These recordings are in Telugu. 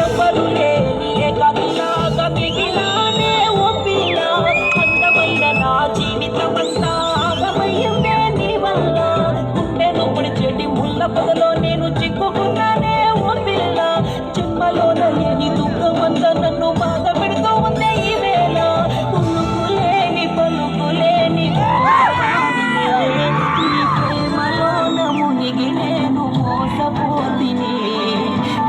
ఎవ్వరు లేని ఏకాకిలాగా మిగిలానే ఓ పిల్ల. అందమైన నా జీవితమంతా ఆగమయ్యిందే నీ వల్ల. గుండెను పొడిచేటి ముళ్ళ పొదలో నేను చిక్కుకున్నానే ఓ పిల్ల. జన్మలోన లేని దుఃఖమంతా నన్ను బాధ పెడుతూ ఉందే ఈ వేళ. ఉలుకులేని పలుకులేని నీ ప్రేమలోన మునిగి నేను మోసపోతిని.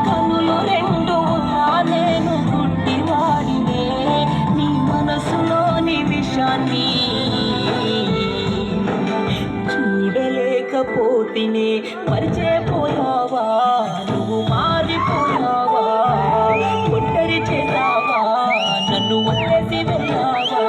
కనులు రెండు ఉన్నా నేను గుడ్డివాడినే. నీ మనసులోని విషాన్ని చూడలేకపోతినే. మరిచేపోయావా, నువ్వు మారిపోయావా, ఒంటరి చేసావా, నన్ను వదిలేసి వెళ్ళావా.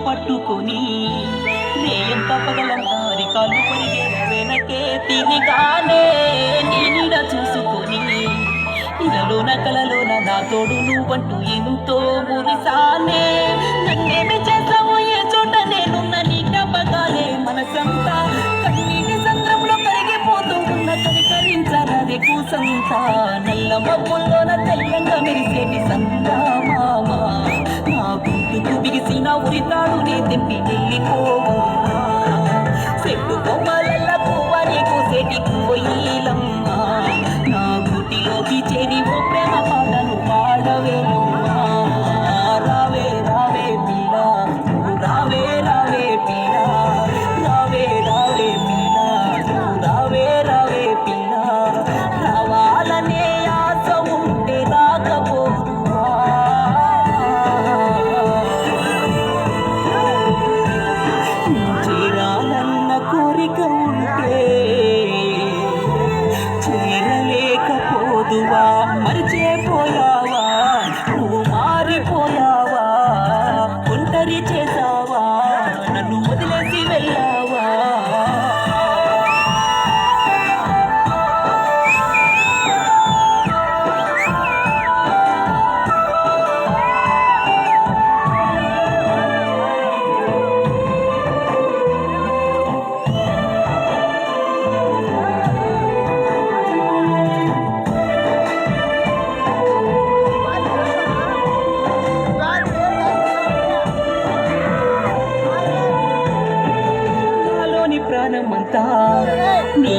పట్టుకొని నేయంత పగలంతా అరికాలు పరిగే వెనకే తిరిగానే. నీ నీడ చూసుకొని ఇలలోన కలలోన నా తోడు నువ్వంటూ ఎంతో మురిసానే. నన్నేమి చేసావో ఏ చోట నేనున్న నీ జ్ఞాపకాలే మనసంతా కన్నీటి సంద్రంలో కరిగిపోతూ ఉన్న కనికరించనది కూసంతా. నల్ల మబ్బుల్లోన తెల్లంగా మెరిసేటి సంద్రమామ నా గుంటుకు బిగిసిన ఉరితాడు నే తెంపి వెళ్ళిపోవునా. చెట్టు కొమ్మలల్ల పువ్వని కూసేటి కోయిలమ్మ నా గుటిలోకి చేరి ఓ ప్రేమ పాటను పాడవేనమ్మా. రావే రావే పిల్ల, రావే రావే పిల్ల, రావే రావే పిల్ల, రావే రావే పిల్ల. రావాలనే ఆశ ఉంటే రాకపోదువా. చేరాలన్న కోరిక ఉంటే చేరలేకపోదువా. మరిచేపోయావా, నువ్వు మారిపోయావా, ఒంటరి చేసావా, నన్ను వదిలేసి వెళ్ళావా. ప్రాణమంతా నీ